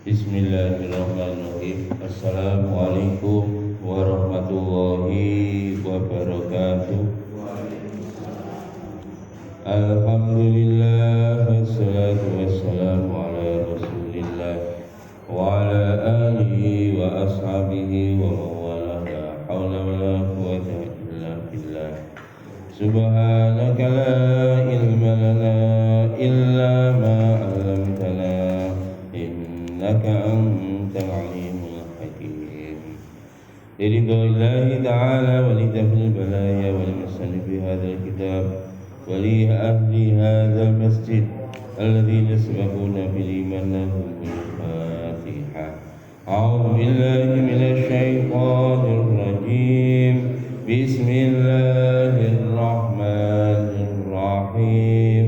Bismillahirrahmanirrahim. Assalamualaikum warahmatullahi wabarakatuh. Alhamdulillah, wassalatu wassalamu ala rasulillah wa ala alihi wa ashabihi wa mawala. La hawla wa la quwwata illa billah. Subhanaka la ilma lana illa ma 'allamtana innaka antal alimul hakim. Liridha'illahi ta'ala wa lidaf'il balaya wa limasani fi hadzal kitab wa li ahli hadzal masjid alladhina sabaquna bil iman lahum al-Fatihah. A'udzu billahi minasy syaithanir rajim. Bismillahirrahmanirrahim.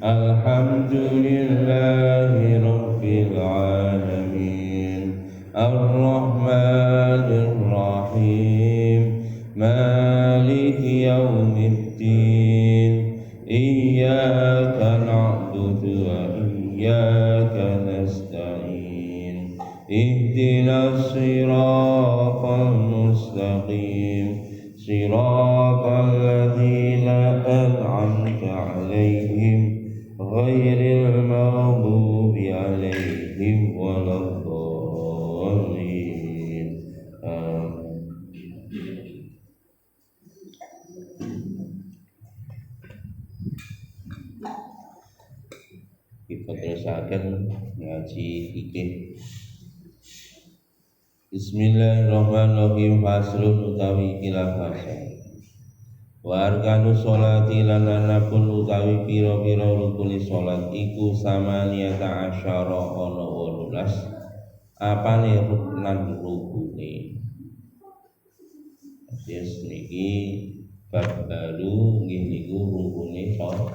Alhamdulillahi rabbil alamin. Ar-Rahmanir Rahim. Maliki yaumiddin. Iyyaka na'budu wa iyyaka nasta'in. Ihdinas siratal mustaqim. Siratal ladzina an'amta 'alaihim ghairil maghdubi 'alaihim waladdallin. Kita terusakan ngaji fikih. Bismillahirrahmanirrahim. Faslun utawi khilafah. Wa arkanu sholati lan anapun utawi pira-pira rukune salat iku samaniyata asyara ana 18. Apane ruknan rukune? Yes niki bab baru nggih niku rukune salat.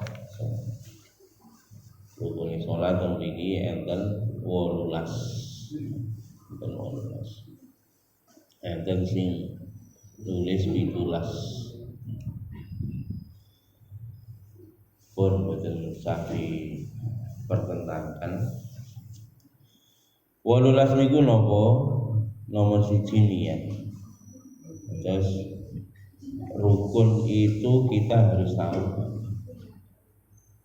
Rukune salat niki enten 18. Enten 18. Enten sing tulis 17. Pun boten sapi pertentangkan. 18 niku napa? Nomor 1 niat. Terus rukun itu kita harus tahu.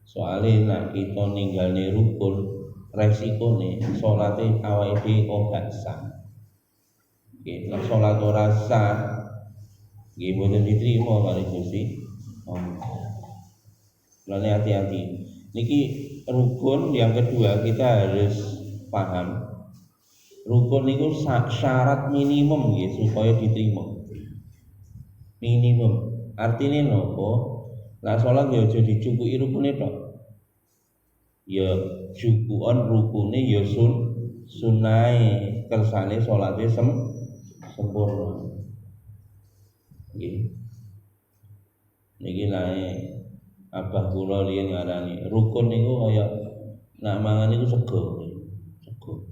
Soalnya nak kita ninggalne rukun, resikone salate awake dhewe kok gak sah. Nggih, nek salat ora sah nggih boten diterima kali Gusti. Lalu hati-hati. Niki rukun yang kedua kita harus paham. Rukun itu syarat minimum nggih supaya diterima. Minimum. Artinya nopo? Lah salat ya aja dicukuki rukune tok. Ya cukukan rukune ya sunahe kersane salate sempurna. Nggih. Niki nae abah kula riyen ngarani rukun niku kaya nak mangan niku sego. Sego.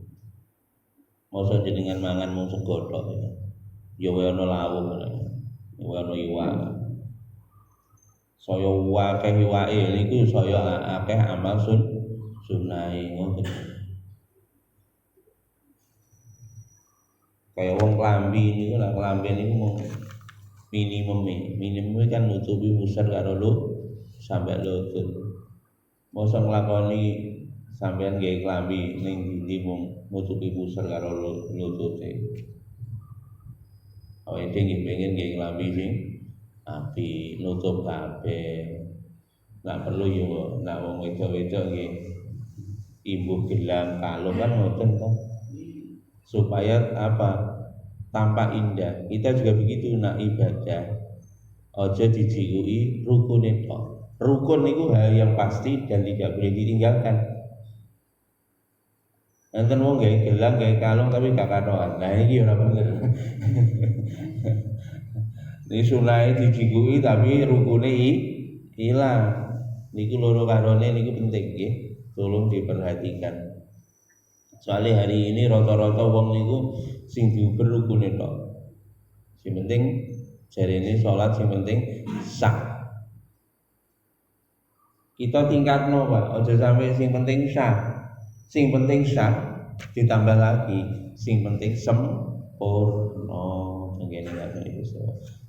Mosok jenengan mangan mung sego tok ya. Ya wae ana lawuh wae ana iwak. Saya akeh iwake niku saya akeh amal sunahe ngoten. Kaya wong klambi niku lah klambi niku mung minimum kan nutupi pusar karo sampai lutut. Mosok nglakoni sampean nggih klambi ning ndi mung nutupi pusar karo lutute. Awake dhewe nggih pengen nggih klambi sing apik, nutup kabeh. Nek perlu yo nek wong wedok-wedok nggih imbuh gelang kalung kan ngoten to. Supaya apa? Tampak indah. Kita juga begitu nak ibadah. Aja dijikuki rukune tok. Rukun itu hal yang pasti dan tidak boleh ditinggalkan. Enten wong gawe gelang, gawe kalung tapi gak katokan. Nah iki ora bener. Ini sunahe dijikuki tapi rukune ilang. Niku loro karone niku penting nggih. Tolong diperhatikan. Soalnya hari ini rata-rata wong niku sing diuber rukune tok. Sing penting jarene salat sing penting sah. Kita tingkatno Pak, aja sampai sing penting sah. Sing penting sah, ditambah lagi sing penting sempurna ngene niku.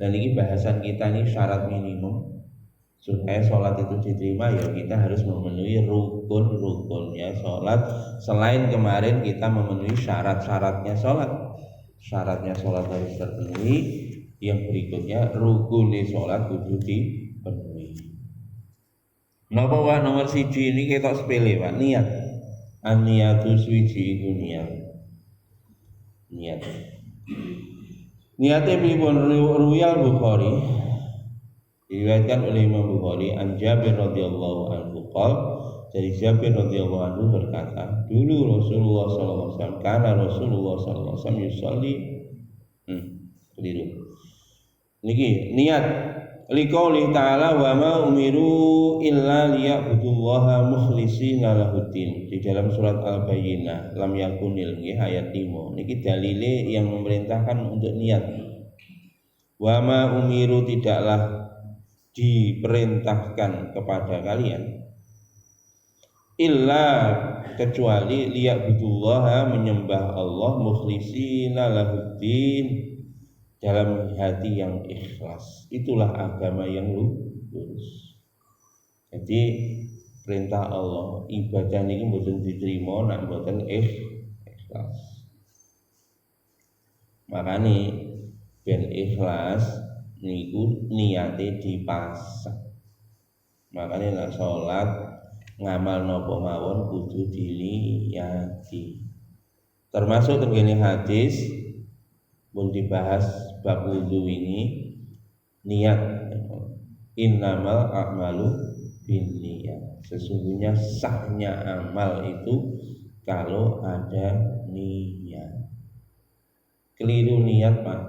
Dan ini bahasan kita ini syarat minimum supaya sholat itu diterima, ya kita harus memenuhi rukun-rukunnya sholat. Selain kemarin kita memenuhi syarat-syaratnya sholat, syaratnya sholat harus terpenuhi, yang berikutnya rukunnya sholat kudu dipenuhi. Napa Pak nomor 1 ini ketok sepele Pak, niat. An-niyatu suci iku niat. Niatnya pripun? Ruwiyal Bukhari, diriwayatkan oleh Imam Bukhari an Jabir radhiyallahu anhu dari Jabir radhiyallahu anhu berkata, dulu Rasulullah sallallahu alaihi wasallam, karena Rasulullah sallallahu alaihi wasallam yusolli keliru niki niat liqauli ta'ala wa ma umiru illa liya'budullaha mukhlishina lahuddin, di dalam surat Al-Bayyinah lam yakunil nggih ayat 5 niki dalile yang memerintahkan untuk niat. Wa ma umiru, tidaklah diperintahkan kepada kalian illa kecuali liya'budullaha, menyembah Allah, mukhlishina lahuddin, dalam hati yang ikhlas. Itulah agama yang lurus. Jadi perintah Allah, ibadah ini mboten diterima nek mboten ikhlas. Makanya ben ikhlas niku niate dipasang. Makanya nek salat ngamal napa mawon kudu diniyati. Termasuk tengene hadis pun dibahas bab wudu ini, niat. Innamal a'malu binniyat. Sesungguhnya sahnya amal itu kalau ada niat. Keliru niat Pak,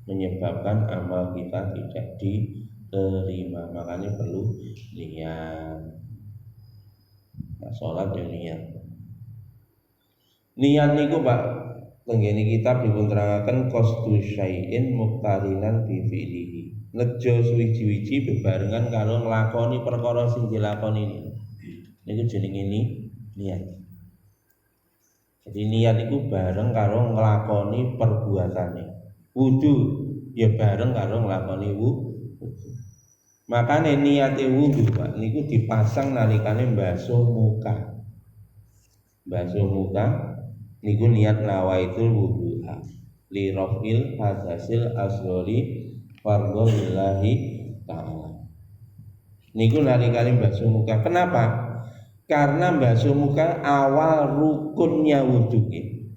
menyebabkan amal kita tidak diterima. Makanya perlu niat. Nah, sholat ya niat. Niat niku Pak, tenggene kitab dipunterangaken qasdu syai'in muqtarinan bi fi'lihi. Nejo suwiji-wiji bebarengan karo nglakoni perkara sing dilakoni niku jenenge niat. Jadi niat iku bareng karo nglakoni perbuatane. Wudu ya bareng karo nglakoni wudu. Makane niate wudu Pak niku dipasang nalikane mbasuh muka. Mbasuh muka niku niat nawaitul wudu'a li rafil hadasil asghari fardhu lillahi ta'ala. Niku nalikane mbasuh muka. Kenapa? Karena mbasuh muka awal rukunnya wudu iki.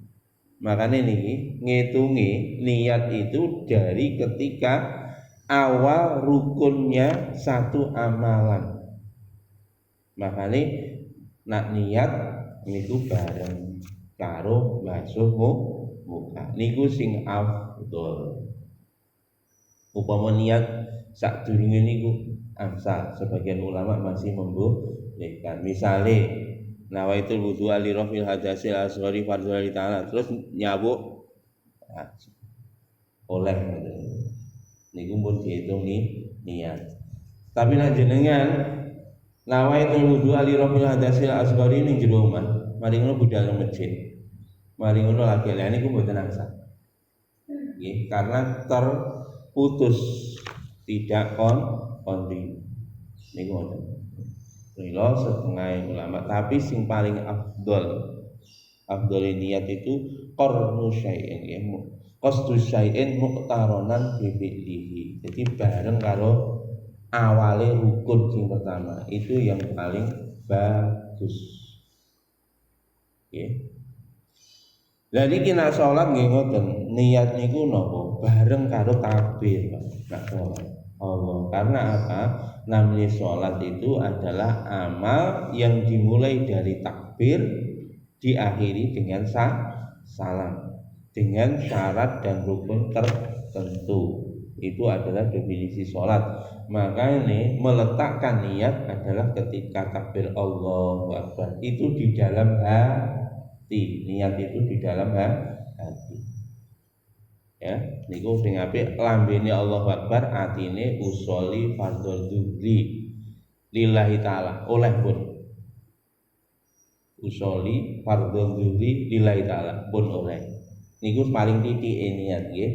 Makanya niki ngitungi niat itu dari ketika awal rukunnya satu amalan. Makanya nak niat niku bareng karo basuh muka niku sing afdol. Upama niat sadurunge niku amsal, sebagian ulama masih membolehkan. Misale nawaitul wudu li rafil hadasil asghari fardhu lillahi ta'ala, terus nyabuk oleh niku pun dihitung niat. Tapi nek jenengan nawaitul wudu li rafil hadasil asghari ning jero omah, mari ngono budal nang masjid, mari ngono lagi lha niku mboten angsal. Nggih, karena terputus, tidak kontinu. Niku ngoten. Mila setengah ulama, tapi sing paling afdol niat itu qarnu syai'in ya. Qasdu syai'in muqtaronan bi fi'lihi. Jadi bareng karo awale rukun sing pertama, itu yang paling bagus. Nggih. Lah niki nek salat nggih ngoten, niat niku napa? Bareng karo takbir, Pak. Allah. Karena apa? Namanya salat itu adalah amal yang dimulai dari takbir, diakhiri dengan salam, dengan syarat dan rukun tertentu. Itu adalah definisi salat. Makanya meletakkan niat adalah ketika takbir Allahu Akbar itu di dalam hati. Niat itu di dalam hati. Ya, niku sing apik lambene Allahu Akbar, atine usolli fardhu dzuhri lillahi taala, oleh pun. usoli fardhu zuhri lillahi ta'ala pun oleh. Niku paling titike niat nggih.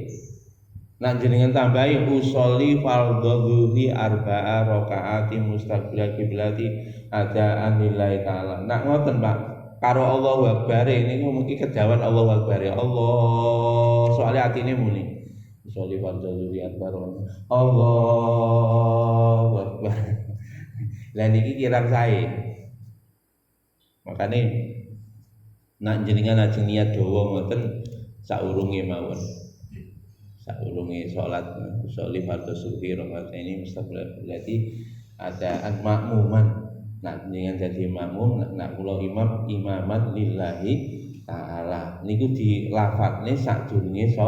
Nak jenengan tambahi usoli fardhu zuhri arba'a rakaati mustaqbil kiblati adaan lillahi ta'ala. Nak ngoten Pak, karo Allahu Akbar niku mungkin kejawan Allahu Akbar ya Allah. Soalnya atine muni usoli fardhu zuhri arba'a Allahu Akbar. Lah niki kirang sae. Makane nak jenengan ajeng niat dawa ngoten saurunge mawon. Saurunge salat sholli fardhu subhi rakaat ini mustaqbil berarti adaan makmuman. Nak jenengan jadi makmum nak kula imam imaman lillahi taala. Niku dilafadzne sadurunge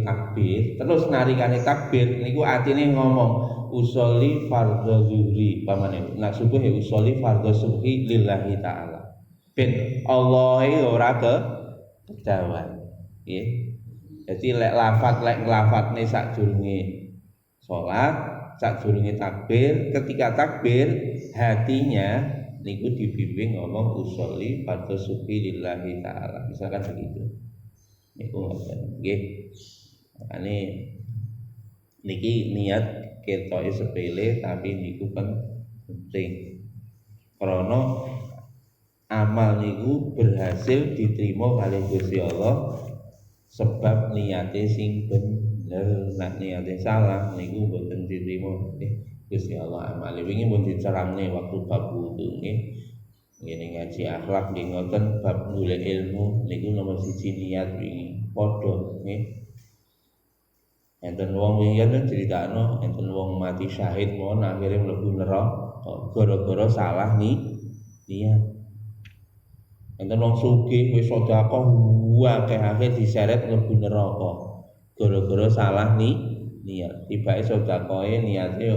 takbir. Terus narikane takbir niku atine ngomong usolli fardhu zuhri pamane nak subuh ya usolli fardhu subhi lillahi taala. Ben Allah ora kejawan. Nggih. Jadi lek nglafatne sadurunge salat, sadurunge takbir, ketika takbir hatinya niku dibimbing ngomong usolli fardhu subhi lillahi taala. Misalkan begitu. Niku ngoten. Nggih. Makane niki niat ketoke sepele tapi niku penting. Karena amal niku berhasil diterima kalih Gusti Allah sebab niate sing bener. Nek niate salah niku mboten diterima Gusti Allah amale. Wingi pun dicerangne waktu bab wudu nggih. Ngene ngaji akhlak nggih ngoten bab golek ilmu niku nomor 1 niat wingi padha nggih. Enten wong wingi yen critakno enten wong mati syahid mon akhire mlebu neraka gara-gara salah niat. Enten wong sugih wis sedekah akeh akhir diseret mlebu neraka gara-gara salah niat. Tibake sedekahe niate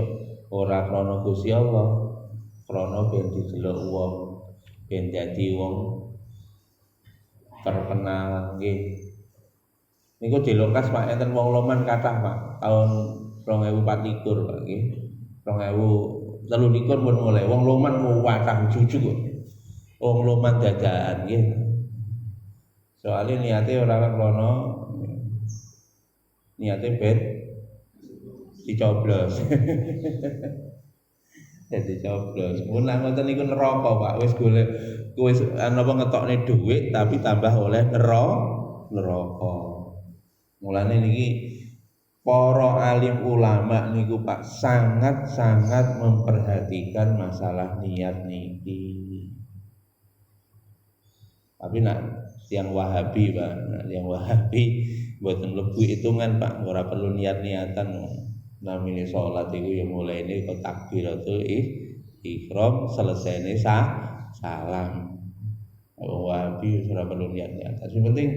ora krana Gusti Allah, krana ben didelok wong, ben dadi wong terkenal nggih. Niku dilokas Pak enten wong loman kathah Pak tahun 2024 Pak nggih. 2023 pun mulai wong loman kathah jujuk kok. Wong loman dadakan nggih. Soalnya niatnya orang krono niatnya ben dicoblos. Jadi coblos. Mun nang ngoten niku neraka Pak. Wis golek wis napa ngetokne dhuwit tapi tambah oleh neraka. Mulane niki para alim ulama niku Pak sangat-sangat memperhatikan masalah niat niki. Tapi nak yang Wahabi Pak, nak yang Wahabi mboten mlebu hitungan Pak, ora perlu niat-niatan. Namine salat iku ya mulaine kok takbiratul ihram selesainya salam. Wahabi ora perlu niat-niatan. Sing penting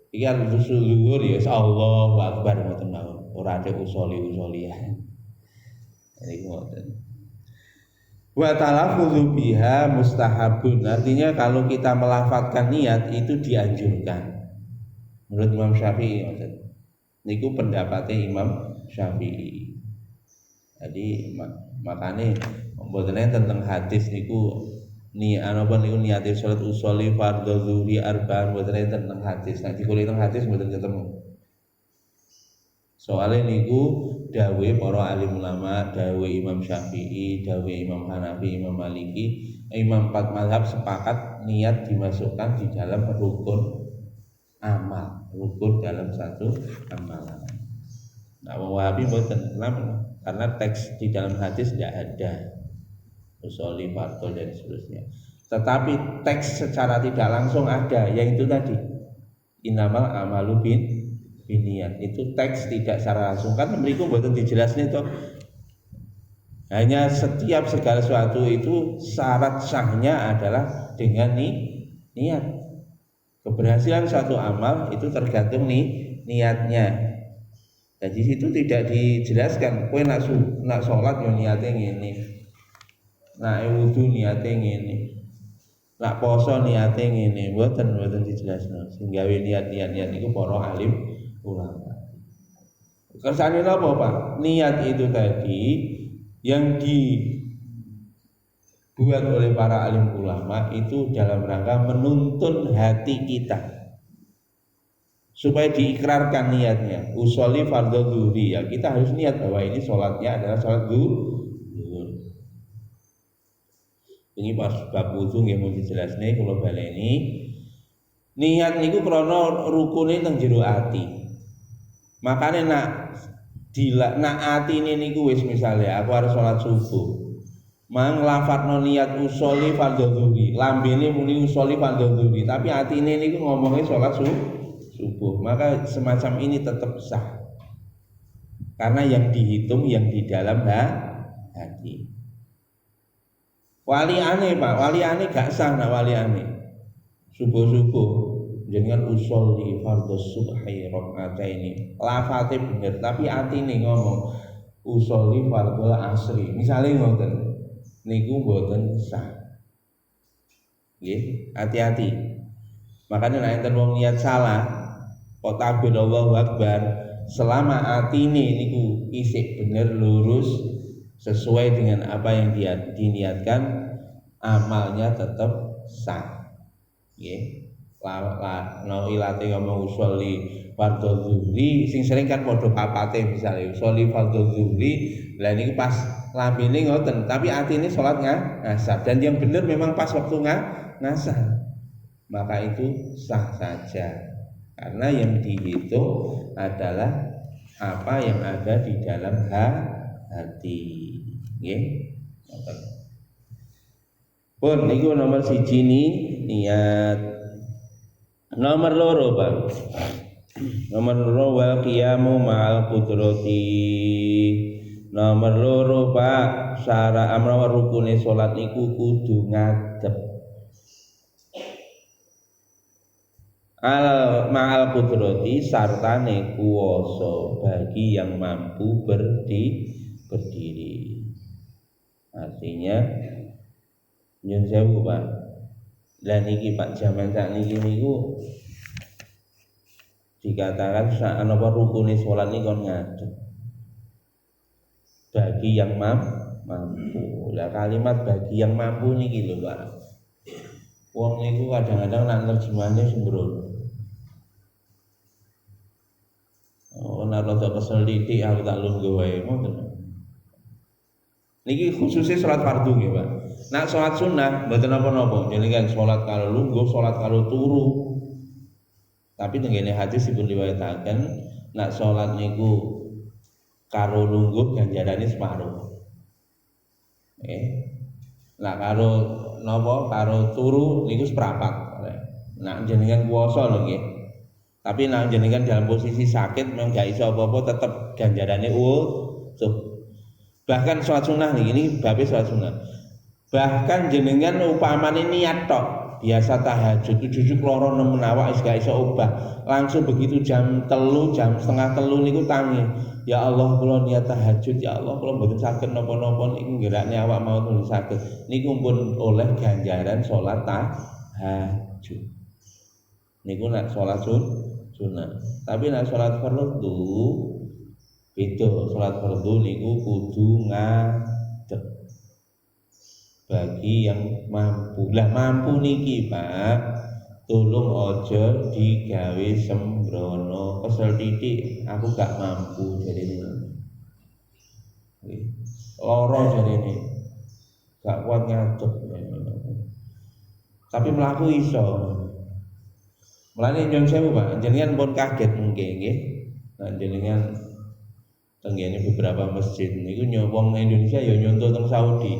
iki harus luhur ya Allahu Akbar ngoten mawon. Ora ada usoli-usolian. Iki ngoten. Wa talaffuzu biha mustahabun. Artinya kalau kita melafadzkan niat itu dianjurkan. Menurut Imam Syafi'i niku pendapatnya Imam Syafi'i. Jadi makane mboten tentang hadis niku niku niate salat usolli fardhu zuhri arba'an mboten tentang hadis. Nek dikulik teng hadis mboten ketemu. Soalnya niku dawuhe para alim ulama, dawuhe Imam Syafi'i, dawuhe Imam Hanafi, Imam Maliki, Imam 4 mazhab sepakat niat dimasukkan di dalam rukun amal, rukun dalam satu amalan. Nah, Wahabi mboten, kenapa? Karena teks di dalam hadis tidak ada usolli fardhu dan seterusnya. Tetapi teks secara tidak langsung ada, yaitu tadi innamal amalu biniat. Itu teks tidak secara langsung kan mriku mboten dijelasne to. Hanya setiap segala sesuatu itu syarat sahnya adalah dengan niat. Keberhasilan suatu amal itu tergantung niatnya. Dan di situ tidak dijelaskan kowe nak salat yo niate ngene. Nak wudu niate ngene. Nak poso niate ngene. Mboten dijelasno. Sing gawe niat-niat niku para alim ulama. Kersane napa Pak? Niat itu tadi yang dibuat oleh para alim ulama itu dalam rangka menuntun hati kita supaya diikrarkan niatnya. Usolli fardhu zuhri, ya kita harus niat bahwa ini sholatnya adalah sholat zuhur. Ini pas bab wudu nggih mun dijelasne kula baleni. Niat niku krana rukune teng jero ati. Makane nak atine niku wis misale aku arep sholat subuh. Mang lafadzno niat usolli fardhu zuhri, lambene muni usolli fardhu zuhri, tapi atine niku ngomongnya sholat subuh, maka semacam ini tetap sah karena yang dihitung yang di dalam hati. Wali aneh Pak, wali aneh gak sah nak wali aneh. Subuh jenengan usolli fardhu subhi rakaataini, lafate bener tapi atine ngomong usolli fardhu asri. Misale ngoten niku mboten sah. Nggih, hati-hati. Makanya nek enten wong niat salah, kok takbir Allahu Akbar, selama atine niku isih bener lurus sesuai dengan apa yang dia diniatkan, amalnya tetap sah. Nggih. No ilate ngomong usolli fardhu zuhri, sing sering kan padha papate misale usolli fardhu zuhri, lah niku pas lambene ngoten, tapi atine salat ngasar dan yang bener memang pas waktu ngasar. Maka itu sah saja. Karena yang dihitung adalah apa yang ada di dalam hati. Nggih. Pun niku nomor 1 niat. Nomor 2 Pak. Nomor 2 wal qiyamu ma'al qudrati. Nomor 2 Pak, syarat amra rukune salat niku kudu ngadep. Ma'al qudrati sartane kuwasa bagi yang mampu berdiri. Artinya nyun sewu Pak. Lah niki Pak zaman sakniki niku dikatakan sak napa rukune salat niku kon ngadep. Bagi yang mampu. Lah kalimat bagi yang mampu niki lho Pak. Wong niku kadang-kadang nak nerjemahane sembrono. Oh, nek rada kesel titik aku tak lungguh wae ngoten. Niki khususnya salat fardu nggih, Pak. Nak salat sunah mboten napa-napa, jenengan salat kalau lungguh, salat kalau turu. Tapi tenggene hadis dipun riwayataken nak salat niku karo lungguh ganjarane separuh. Lah karo napa karo turu niku seprapat. Nak jenengan puasa lho nggih. Tapi nak jenengan dalam posisi sakit memang gak iso apa-apa tetep ganjarane utuh. Bahkan sholat sunnah ini babe sholat sunnah. Bahkan jenengan upamane niat tok biasa tahajud 7 loro nemen awak wis gak iso obah. Langsung begitu jam 3, jam setengah 3 niku tangi. Ya Allah kula niat tahajud, ya Allah kula mboten saged napa-napa niku gerakne awak mau tulis saged. Niku pun oleh ganjaran sholat tahajud. Niku nak sholat sunnah. Tapi nak sholat fardu beda. Sholat fardu niku kudu ngadep bagi yang mampu. Lah mampu niki Pak, tolong ojo digawe sembrono. Kesel titik aku gak mampu jarene. Loro jarene. Gak kuat ngadep. Tapi mlaku iso. Mulane nyuwun sewu Pak, jenengan pun kaget mungkin nggih. Nah jenengan tenggene beberapa masjid niku wong Indonesia ya nyontoh teng Saudi.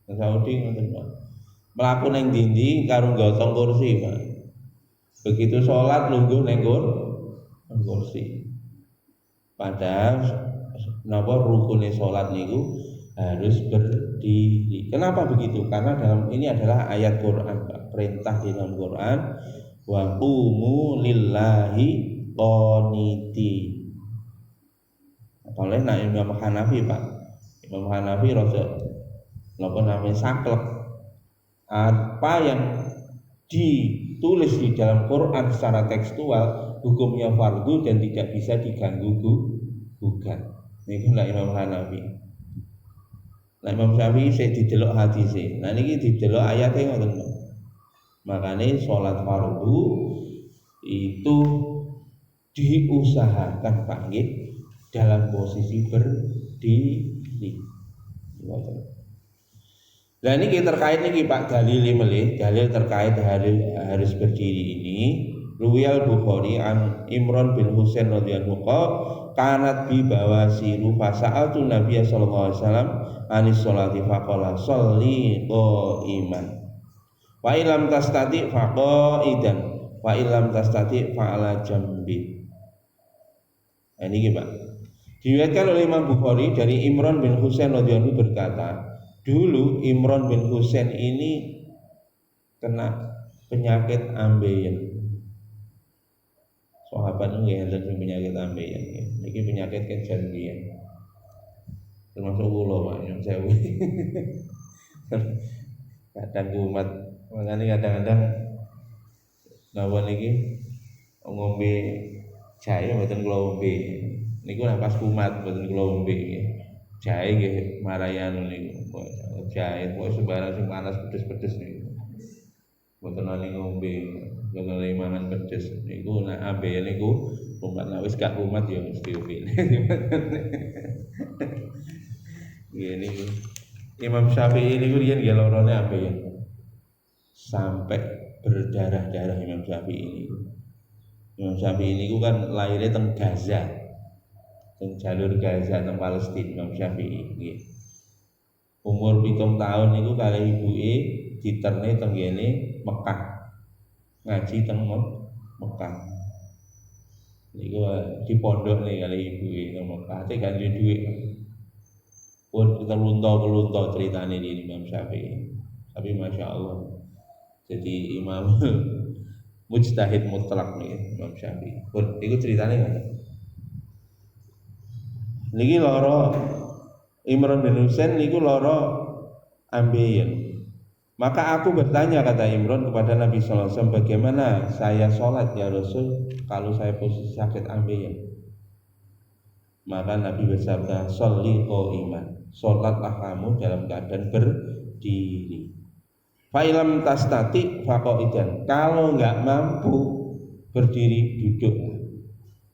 Teng Saudi ngoten Pak. Mlaku ning ndi-ndi karo gotong kursi Pak. Begitu salat lungguh ning kursi. Padahal napa rukune salat niku harus berdiri. Kenapa begitu? Karena ini adalah ayat Quran Pak. Perintah di dalam Quran wa qumu lillahi qaniti. Apalagi nak Imam Hanafi Pak. Imam Hanafi rada napa namanya saklek. Apa yang ditulis di dalam Quran secara tekstual hukumnya fardu dan tidak bisa diganggu gugat. Niku lah Imam Hanafi. Nek Imam Syafi'i sik didelok hadise. Nah niki didelok ayate ngoten. Makane salat fardu itu diusahakan Pak nggih dalam posisi berdiri. Nah ini terkait nih Pak dalil melih, dalil terkait harus berdiri ini. Ruwiyal Bukhari an Imran bin Husain radhiyallahu anhu kanat bi bawasiru fasa'altu Nabiy sallallahu alaihi wasallam anis sholati faqala sholli qa'iman wa illam tastati faqa'idan wa illam tastati fa'ala jambi. Nah ini Pak. Diriwayatkan oleh Imam Bukhari dari Imran bin Husain radhiyallahu anhu berkata, dulu Imran bin Husain ini kena penyakit ambeien. Sahabat nggih enten penyakit ambeien. Niki penyakit kejadian. Termasuk kula Pak nyun sewu. Kadang kumat, makanya kadang-kadang napa niki ngombe jahe mboten kula ombe. Niku lah pas kumat mboten kula ombe nggih. Jahe nggih marayan niku. Jahe kok sembarang sing panas pedes-pedes niku. Mboten nani ngombe, mboten nani mangan pedes niku nek ambeien niku kumat nek wis gak kumat ya mesti ombe. Nggih niku. Imam Syafi'i niku riyen nggih lorone ambeien. Sampai berdarah-darah Imam Syafi'i niku. Imam Syafi'i niku kan lahirnya teng Gaza. Teng jalur Gaza teng Palestina Imam Syafi'i nggih. Umur 7 tahun niku kalih ibuke diterne teng kene Mekah. Ngaji teng Mekah. Niku di pondok nih kalih ibuke teng Mekah. Ate gak duwe dhuwit. Pun kelunto ceritane di Imam Syafi'i. Tapi Masya Allah jadi imam mujtahid mutlak nih Imam Syafi'i. Pun iku ceritane ngoten. Niki lara Imran bin Husain niku lara ambeien. Maka aku bertanya kata Imran kepada Nabi sallallahu alaihi wasallam, bagaimana saya sholat ya Rasul kalau saya posisi sakit ambeien? Maka Nabi bersabda, sholli qa'iman. Sholatlah kamu dalam keadaan berdiri. Fa ilam tastati faqa'idan. Kalau enggak mampu berdiri, duduk.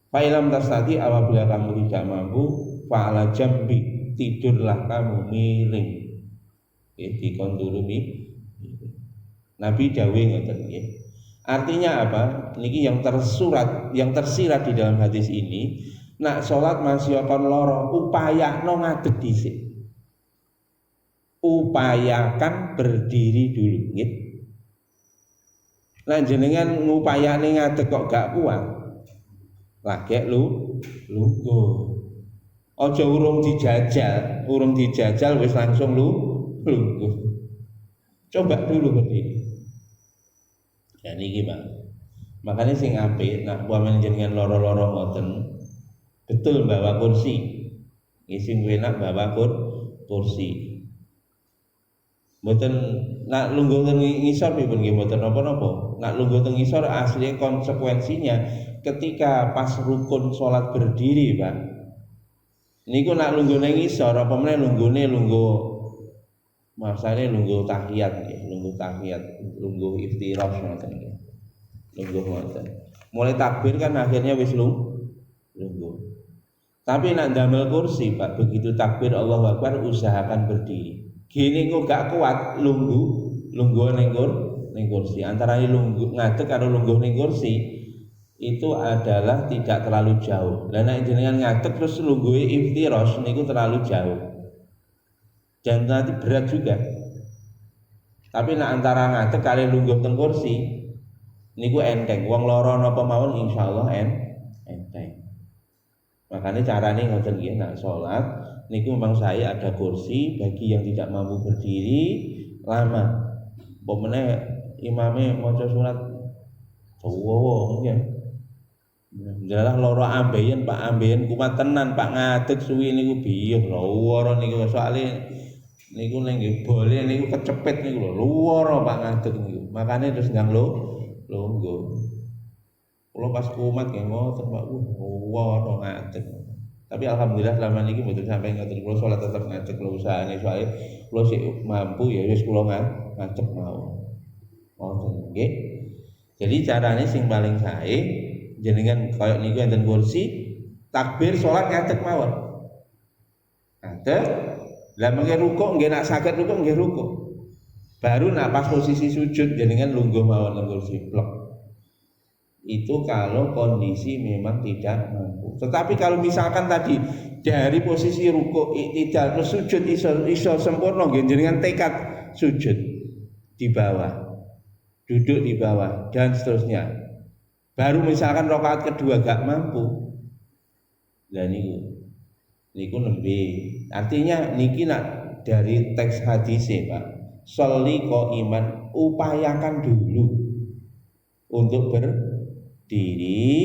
Fa ilam tastati, apabila kamu tidak mampu, fa'ala jambi, tidurlah kamu miring. Dikon turu Nabi dawuh ngoten nggih. Artinya apa? Niki yang tersirat di dalam hadis ini, nak salat masih kon lara, upayakno ngadeg dhisik. Upayakan berdiri dulu nggih. Lah jenengan ngupayane ngadeg kok gak kuat. Lagi lungguh. Aja urung dijajal wis langsung lungguh. Coba dulu berdiri. Ya niki Pak. Makanya sing apik nak umpamane jenengan loro-loro ngoten, betul bawa kursi. Sing enak bawa kursi. Mboten nak lungguh teng ngisor nipun nggih mboten napa-napa. Nak lungguh teng ngisor asli konsekuensinya ketika pas rukun salat berdiri, Pak. Niku nak lungguh nang ngisor apa meneh lungguh masane lungguh tahiyat nggih, lungguh iftirash ngoten nggih. Lungguh ngoten. Mulai takbir kan akhirnya wis lungguh. Tapi nak damel kursi, Pak, begitu takbir Allahu Akbar usahakan berdiri. Gini kok gak kuat lungguh ning kursi. Antara lungguh ngadeg karo lungguh ning kursi itu adalah tidak terlalu jauh. Lah nek jenengan ngadeg terus lungguhe iftirash niku terlalu jauh. Dan nanti berat juga. Tapi nak antara ngadeg kali lungguh teng kursi niku enteng. Wong lara napa mawon insyaallah enteng. Makanya carane ngoten nggih nak salat niku memang saya ada kursi bagi yang tidak mampu berdiri lama. Pemene imame maca surat dawa nggih. Dalah lara ambeien Pak, ambeien kumat tenan Pak, ngadeg suwi niku biyuh lara niku soalé niku ning bole niku kecepet niku lho luwara Pak ngadeg niku. Makane terus ndang lungguh. Kula pas kumat nggih ngoten Pak, luwara ngadeg. Tapi alhamdulillah selama niki mboten sampai ngoten, kula salat tetep ngajak kula usahane soalé kula sik mampu ya wis kula ngajak mau. Ngoten nggih. Jadi carane sing paling sae jenengan kaya niku enten kursi takbir salat ngajak mawon. Ngadeg lah mengke rukuk nggih nak saged rukuk nggih rukuk. Baru nak pas posisi sujud jenengan lungguh mawon nang kursi plek. Itu kalau kondisi memang tidak mampu. Tetapi kalau misalkan tadi dari posisi ruku iktidal terus sujud iso sempurna nggih jenengan tekad sujud di bawah, duduk di bawah dan seterusnya. Baru misalkan rakaat kedua gak mampu. Lah niku nembe. Artinya niki nak dari teks hadis Pak. Sholli qaiman, upayakan dulu untuk berdiri,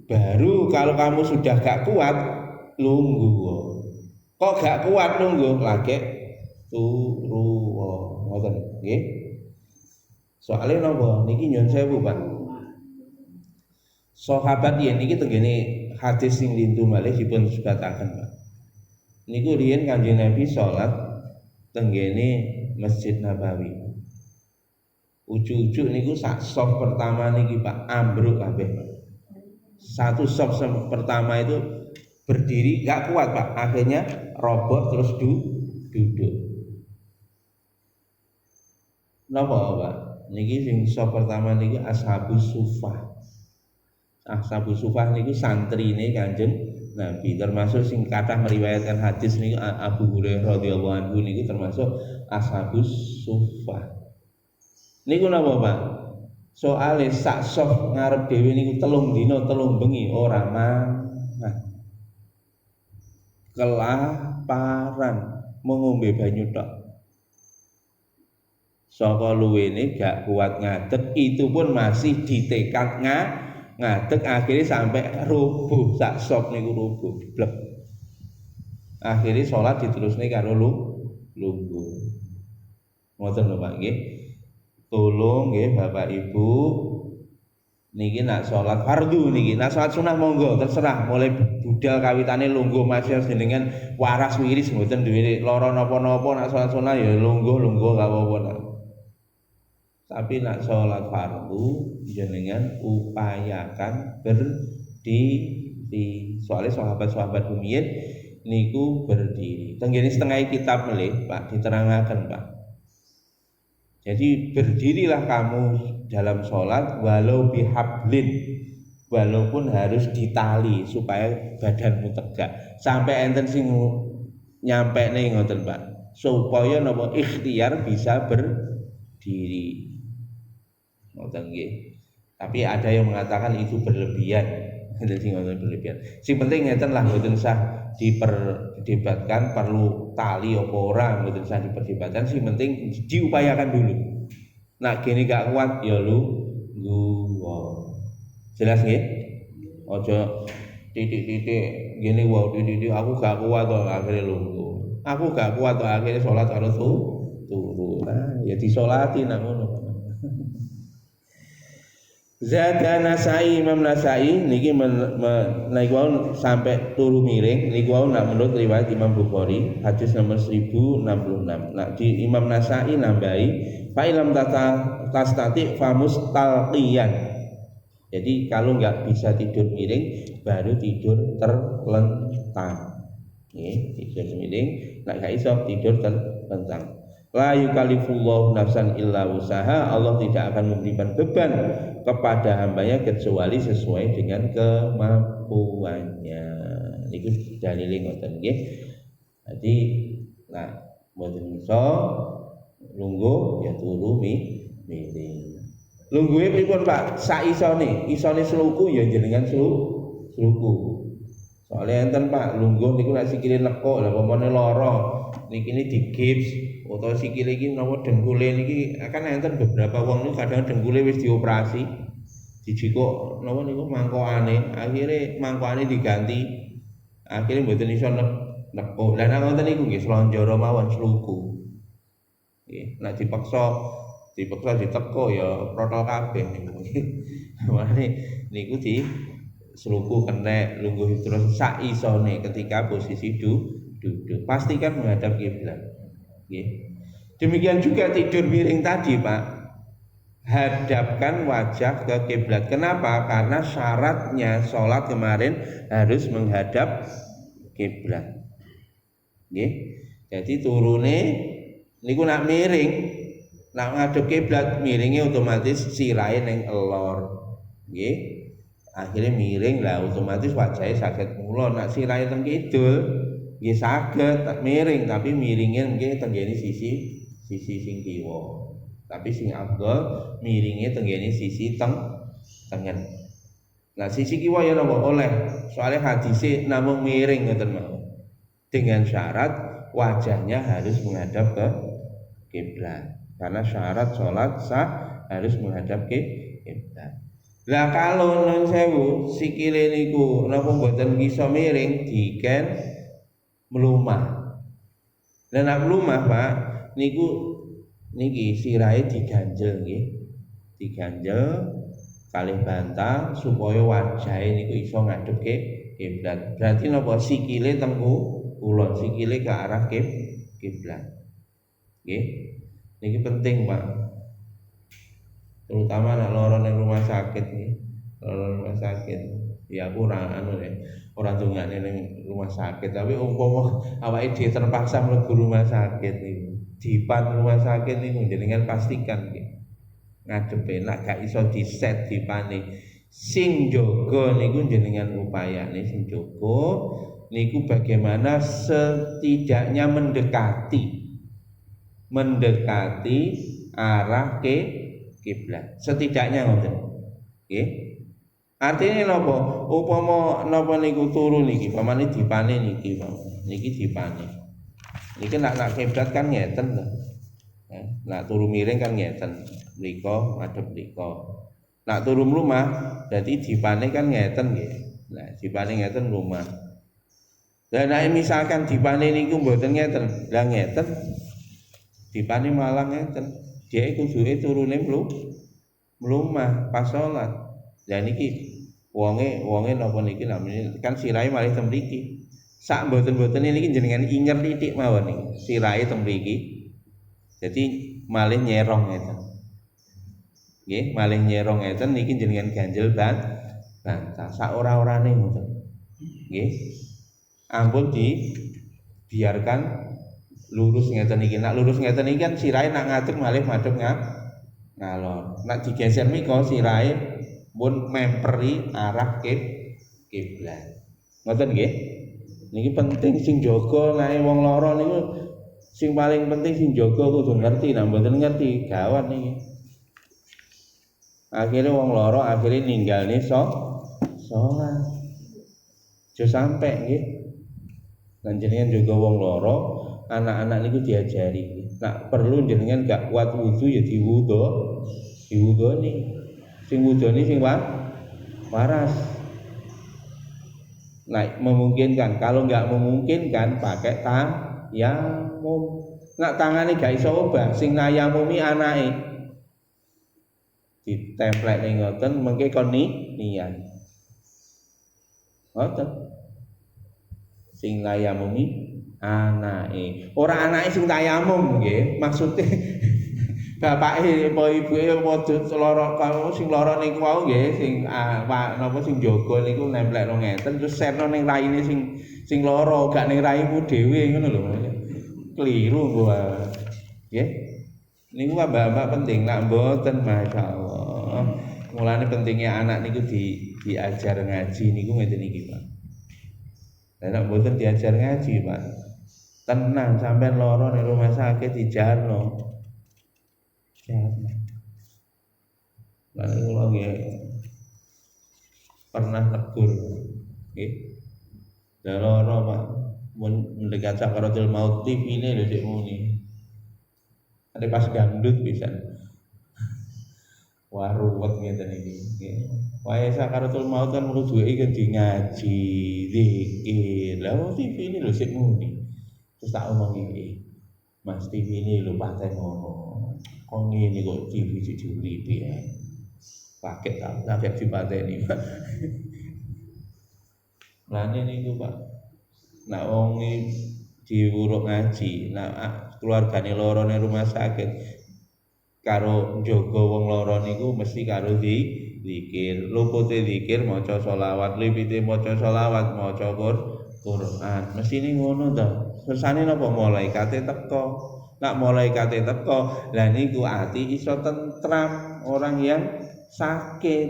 baru kalau kamu sudah gak kuat lungguh. Kok gak kuat lungguh lagi turu ngoten nggih. Soale napa niki nyun sewu Pak. Sahabat yen niki tenggene hadis sing lintu malih dipun sebataken Pak. Niku riyen Kanjeng Nabi salat tenggene Masjid Nabawi. Ujuk-ujuk niku sak sop pertama niki Pak ambruk kabeh. Satu sop pertama itu berdiri gak kuat Pak, akhirnya roboh terus duduk. Napa Pak? Niki sing sop pertama niki Ashabus Sufah. Ashabus Sufah niku santrine Kanjeng Nabi, termasuk sing kathah meriwayatkan hadis niku Abu Hurairah radhiyallahu anhu niku termasuk Ashabus Sufah. Niku napa Pak? Soale sak sof ngarep dhewe niku 3 dina 3 bengi ora mangan. Kelaparan mengombe banyu tok. Saka luwene gak kuat ngadeg, itu pun masih ditekad ngadeg akhirnya sampai rubuh sak sof niku rubuh blek. Akhirnya sholat diterusne karo lungguh. Ngoten lho Pak nggih. Tolong nggih Bapak Ibu niki nak sholat fardu niki, nak sholat sunah monggo terserah, mulai budal kawitane lungguh masih jenengan waras wiris mboten duwe lara napa-napa, nak sholat sunah ya lungguh gak apa-apa. Tapi nak sholat fardu jenengan upayakan berdiri. Soalnya sahabat-sahabat rumiyin niku berdiri. Tenggene setengah kitab melih Pak diterangaken Pak. Jadi berdirilah kamu dalam sholat walau bihablin, walaupun harus ditali supaya badanmu tegak. Sampai enten sing nyampe nih ngoten Pak, supaya napa ikhtiar bisa berdiri. Ngoten nggih. Tapi ada yang mengatakan itu berlebihan. Enten sing ngoten berlebihan. Sing penting ngeten lah mboten usah diperdebatkan perlu tali apa ora, mboten usah diperdebatkan, sing penting diupayakan dulu. Nak gini gak kuat ya jelas nggih? Aja titik-titik gini titik-titik aku gak kuat to akhirnya lungguh. Aku gak kuat to akhirnya sholat karo turu. Nah, ya disolati nak ngono. Zada Nasai, Imam Nasai niki naik wau sampai turu miring niku wau nak menurut riwayat Imam Bukhari hadis nomor 1066. Nah di Imam Nasai nambahi fa ilam tastati famus talqiyan. Jadi kalau nggak bisa tidur miring baru tidur terlentang. Nggih, tidur miring nek gak iso tidur terlentang. La yukallifullahu nafsan illa usaha, Allah tidak akan memberikan beban kepada hambanya kecuali sesuai dengan kemampuannya. Niku dalile ngoten nggih. Jadi nah mboten iso lungguh ya turu miring. Lungguhe pripun Pak? Sak isone sluku ya jenengan sluku. Soalnya enten Pak lungguh niku nek sikile nekuk lha pomone lara niki digips utawa sikile iki menawa dengkule niki akan enten beberapa wong niku kadang dengkule wis dioperasi dijikuk napa niku mangkokane akhire mangkokane diganti akhire mboten iso nekuk. Lah nek ngoten niku nggih slonjoro mawon sluku. Nggih, nek dipaksa ditekuk ya protol kabeh niku. Makane niku seluku kena lungguh terus sak isone ketika posisi duduk pastikan menghadap kiblat. Demikian juga tidur miring tadi Pak, hadapkan wajah ke kiblat. Kenapa? Karena syaratnya sholat kemarin harus menghadap kiblat. Jadi turune niku nak miring, nak ngadep kiblat miringnya otomatis sirahe ning elor. Akhirnya miring lah otomatis wajahnya saged ngulon. Nak sirahe teng kidul nggih saged miring tapi miringnya nggih tenggene sisi sing kiwa. Tapi sing afdol miringnya tenggene sisi tengen. Nah sisi kiwa ya napa oleh. Soalnya hadise namung miring ngoten mau. Dengan syarat wajahnya harus menghadap ke kiblat. Karena syarat sholat sah harus menghadap ke kiblat. Lah kalau nun sewu sikile niku napa mboten bisa miring diken mlumah. Lah nek mlumah Pak niku niki sirahe diganjel nggih. Diganjel kalih bantal supaya wajahe niku iso ngadep ke kiblat. Berarti napa sikile teng kulon, sikile ke arah kiblat. Nggih. Niki penting Pak. Terutama anak loro ning rumah sakit nih, loro rumah sakit. Ya aku ora dongane ning rumah sakit, tapi umpama awake dhewe terpaksa mlebu rumah sakit niku. Dipan rumah sakit niku jenengan pastikan nggih. Ngadepe nek gak iso diset dipane. Sing jaga niku jenengan upayane sing jaga niku bagaimana setidaknya mendekati arah ke kiblat. Setidaknya ngoten. Nggih. Artine napa? Upama napa niku turu niki, pamane dipane niki, Pak. Niki dipane. Niki nak kiblat kan ngeten lho. Nak turu miring kan ngeten. Mriko madhep mriko. Nak turu mlumah dadi dipane kan ngeten nggih. Nah, dipane ngeten mlumah. Lah nek misalkan dipane niku mboten ngeten, lah ngeten. Dipane malah ngeten. Dia kuduke turune mlumah pas salat. Lah niki wonge napa niki namine kan sirahe malih teng mriki. Sak mboten-mbotene niki jenengan inger titik mawon niki. Sirahe teng mriki. Jadi malih nyerong ngeten. Nggih, malih nyerong ngeten niki jenengan ganjel bantal. Sak ora-orane ngoten. Nggih. Ampun biarkan lurus ngeten iki. Nak lurus ngeten iki kan sirahe nak ngadeg malih madhep ngalor. Nak digeser miko sirahe pun memperi arah kiblat. Ngoten nggih. Niki penting sing jaga nek wong lara niku sing paling penting sing jaga kudu ngerti, nek mboten ngerti gawat niki. Akhire wong lara akhire ninggalne salat. Aja sampe nggih. Lan jenengan juga wong lara anak-anak niku diajari. Nak perlu jenengan gak kuat wudu ya diwudoni. Sing wudoni sing waras. Nah, memungkinkan. Kalau nggak memungkinkan pakai tayamum. Nak tangane gak iso obah sing nayamumi anake. Ditemplek ning ngoten mengke kon niat. Ngoten. Sing nayamumi anake. Ora anake sing tayamum nggih, maksude bapake apa ibuke padha lara karo sing lara niku wau nggih, sing napa sing jaga niku nemplekno ngeten terus serno ning raine sing lara, gak ning raimu dhewe ngono lho. Keliru gua. Nggih. Niku mbak-mbak penting nak mboten masyaallah. Mulane pentingnya anak niku diajar ngaji niku ngeten iki, Pak. Lah nek mboten diajar ngaji, Pak. Tenang sampean lara ning rumah sakit dijarno. Lalu kula nggih pernah negur nggih. Lara Pak mendekat sakaratul maut TV-ne lho sik muni. Ade pas gandut pisan. Wah ruwet ngeten iki nggih. Wae sakaratul maut kan rujuke di ngaji, zikir. Lah TV-ne lho sik muni. Terus tak omong iki. Mas TV-ne lho paten ngono. Kok ngene kok TV diuripi ya. Pakai tak dipateni. Lane niku Pak. Nek wong diwuruk ngaji, nek keluargane loro ning rumah sakit karo njaga wong loro niku mesti karo zikir. Lupute zikir maca selawat, lipite maca selawat, maca Quran. Mestine ngono to. Kersane napa malaikate teko. Nek malaikate teko, lah niku ati iso tentram orang yang sakit.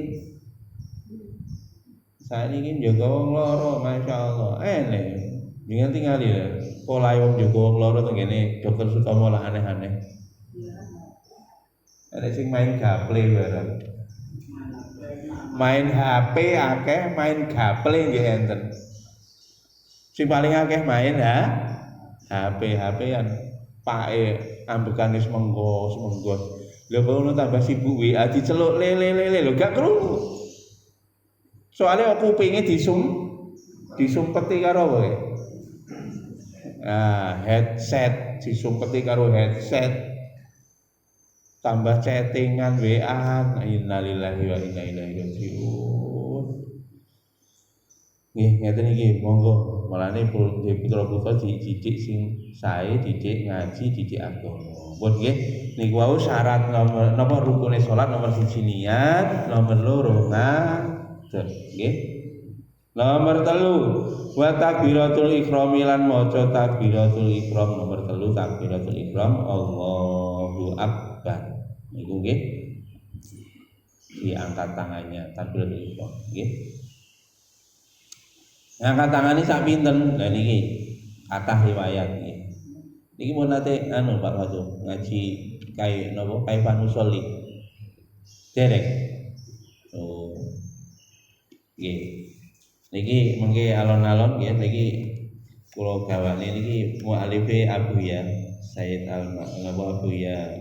Saiki njaga wong loro, masyaallah. Enek. Dengan tinggal ya, pola wong njaga wong loro teng kene Dokter Sutomo lah aneh-aneh. Ada sing main gaple bareng. Main HP akeh, main gaple nggih enten. Sing paling akeh main HP-HP-an. Pake ambekane semenggo. Lha ngono tambah sibuk WA diceluk lele lho gak krungu. Soalnya kupinge disumpeti karo kowe. Headset disumpeti karo headset. Tambah chattingan WA, innalillahi wa inna ilaihi raji'un. Nggih, ngeten iki, monggo. Malane putra-putra dididik sing sae, didik ngaji, didik agama. Pun nggih, niku wau syarat nomor rukune salat nomor 1 niat, nomor 2 ngadeg, nggih. Nomor 3 wa takbiratul ihram lan maca takbiratul ihram nomor 3 takbiratul ihram Allahu akbar. Niku nggih diangkat tangannya takbiratul ihram nggih. Ngangkat tangane sak pinten? Lah niki kathah riwayat nggih. Niki mun nate Pak Fadul ngaji kae napa kaifan usolli. Derek. Oh. Nggih. Niki mengke alon-alon nggih niki kula gawane niki mualife Abuya Sayyid Abuya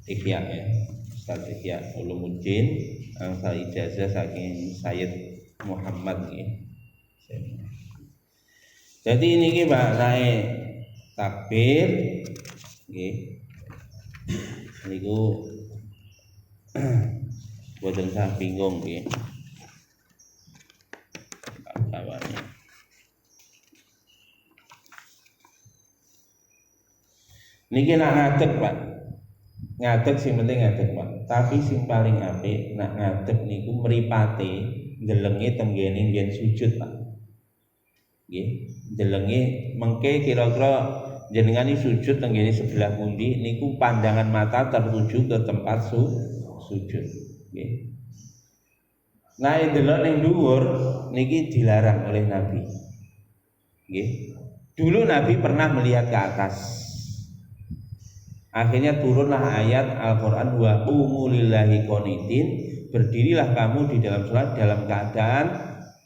Ikhya ya. Ustaz Ikhya Ulumuddin angsal ijazah saking Sayyid Muhammad nggih. Jadi niki Pak naik takbir nggih. Niku boten sah bingung nggih. Kawannya. Niki nak ngadeg Pak. Ngadeg sing penting ngadeg Pak. Tapi sing paling apik nak ngadeg niku mripate ndelenge tenggene nggen sujud Pak. Nggih, ndelenge mengke kira-kira jenengan sujud tenggene sebelah pundi niku pandangan mata tertuju ke tempat sujud. Nggih. Nah, delok ning dhuwur niki dilarang oleh Nabi. Nggih. Dulu Nabi pernah melihat ke atas. Akhirnya turunlah ayat Al-Qur'an wa qumu lillahi qanitin, berdirilah kamu di dalam salat dalam keadaan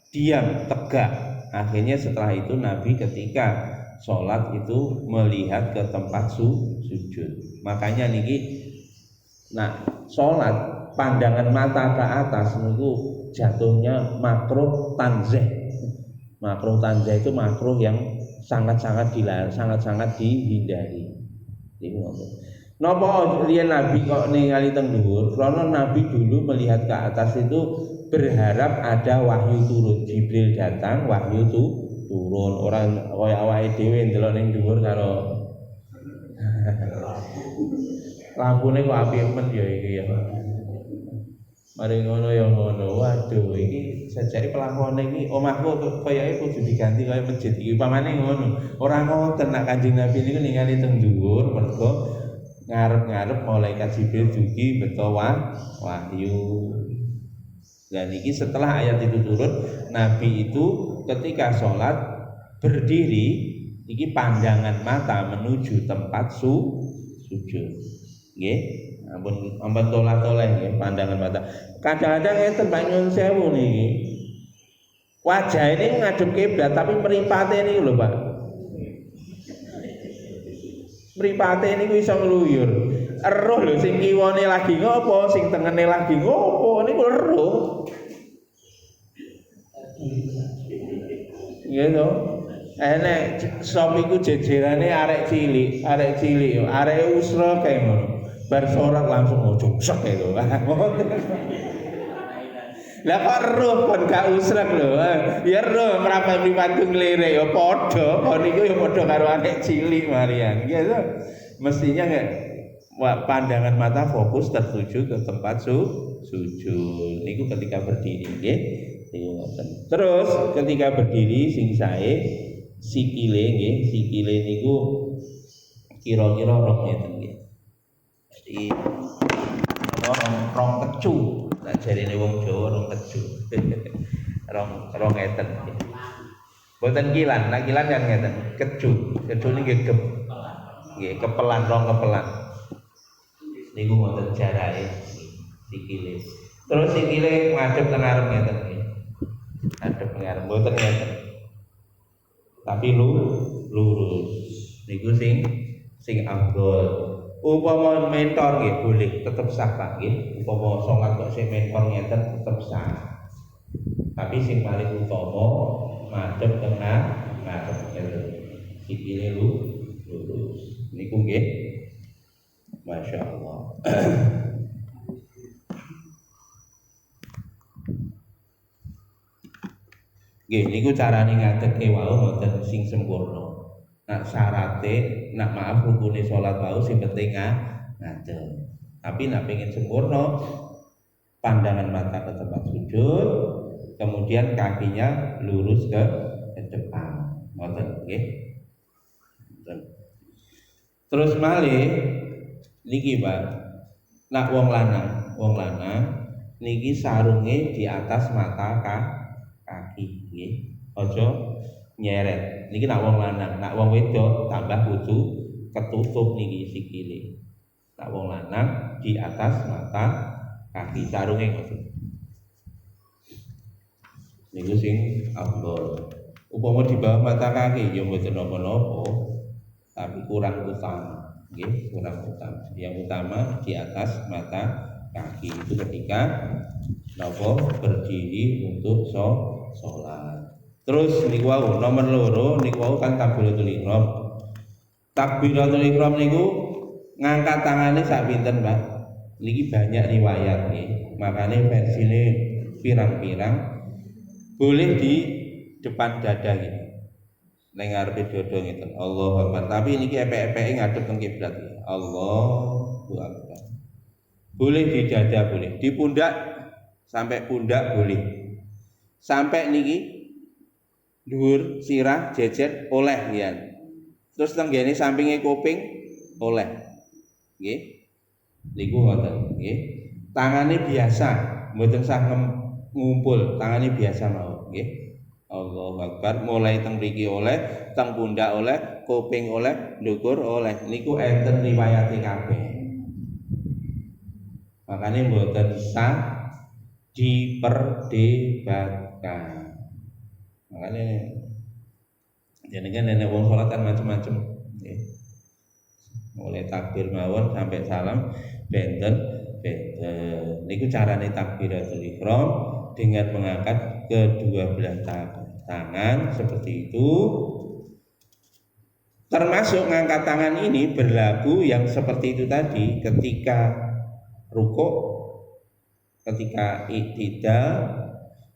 diam, tegak. Akhirnya setelah itu Nabi ketika salat itu melihat ke tempat sujud. Makanya niki nah, salat pandangan mata ke atas niku jatuhnya makruh tanzih. Makruh tanzih itu makruh yang sangat-sangat dilarang, sangat-sangat dihindari. Iku ngoten. Napa riyen Nabi kok ningali teng dhuwur? Karena Nabi dulu melihat ke atas itu berharap ada wahyu turun. Jibril datang, wahyu turun. Orang kaya awake dhewe ndelok ning dhuwur karo lampune kok apik men ya iki ya. Mari ngono ya ngono. Waduh, iki sajane pelakone iki omahku koyoke kudu diganti kaya masjid iki. Pamane ngono. Ora ngoten nek Kanjeng Nabi niku ningali teng dhuwur mergo ngarep-ngarep malaikat Jibril dugi beto wahyu. Dan niki setelah ayat itu turun, Nabi itu ketika sholat berdiri, niki pandangan mata menuju tempat sujud. Nggih. Ampun toleh-toleh nggih pandangan mata. Kadang-kadang ngeten Pak nyuwun sewu niki. Wajah ini ngadep kiblat tapi mripate niku lho Pak. Mripate niku iso ngluyur. Eruh lho sing kiwane lagi ngopo, sing tengene lagi ngopo niku eruh. Nggih to. Enek sop iku jejerane arek cilik yo, arek usra kae ngono. Bar sholat langsung ojok sek itu. Lah kok roh kon gak usrek lho. Ya roh mrapa mriwatu nglirek ya padha, kon niku ya padha karo anak cilik Marian. Ya to. Mestinya enggak pandangan mata fokus tertuju ke tempat sujud. Niku ketika berdiri nggih. Terus ketika berdiri sing sae sikile nggih, sikile niku kira-kira rong ngeten nggih. Jadi rong kecu. Lah jarine wong Jawa rong kecu. rong ngeten nggih. Mboten kilan, nek kilan kan ngeten, kecu. Kecu niki nggih, kepelan rong kepelan. Niku wonten jarake sikile. Terus sikile ngadep teng arep ngeten nggih. Ngadep teng arep mboten ngeten. Tapi lurus. Niku sing afdol. Upama mentor nggih boleh tetep sah nggih. Upama salat kok sing mentor ngeten tetep sah. Tapi sing paling utama madhep tengah, madhep ngeten. Sikile lurus. Niku nggih. Masya Allah. Nggih niku carane ngadeke wau mboten sing sempurna. Nak syarate, nak maaf rukune salat wau sing penting ngadeg. Tapi nak pengen sempurna, pandangan mata ke tempat sujud, kemudian kakinya lurus ke depan. Ngoten nggih. Terus malih niki Pak. Nak wong lanang niki sarunge di atas mata kaki nggih. Aja nyeret. Niki nak wong lanang, nak wong wedok tambah kudu ketutup niki sikile. Nak wong lanang di atas mata kaki sarunge ngoten. Niku sing afdol. Upama di bawah mata kaki ya mboten napa-napa, tapi kurang utama. Nggih, kurang utama. Yang utama di atas mata kaki itu ketika napa berdiri untuk sholat. Terus niku wau nomor loro niku wau kan takbiratul ihram. Takbiratul ihram niku ngangkat tangane sak pinten, Pak? Niki banyak riwayat nggih. Makane versine pirang-pirang boleh di depan dada gitu. Ning ngarepe dada ngeten. Allahu Akbar. Tapi niki epek-epeke ngadep teng kiblat. Allahu Akbar. Boleh di dada boleh, di pundak sampai pundak boleh. Sampai niki dhuwur sirah jejet oleh nggih. Terus tenggene sampinge kuping oleh. Nggih. Niku ngoten nggih. Tangane biasa, mboten sah ngumpul, tangane biasa mawon nggih. Allahu Akbar. Mulai teng mriki oleh, teng pundak oleh, kuping oleh, ndukur oleh. Niku enten riwayate kabeh. Makanya mboten sah diperdebatkan. Makanya jenengan nenek wong salat kan macam-macam nggih. Mulai takbir mawon sampai salam benten. Niku carane takbiratul ihram dengan mengangkat kedua belah tangan seperti itu. Termasuk ngangkat tangan ini berlaku yang seperti itu tadi ketika rukuk, ketika i'tidal,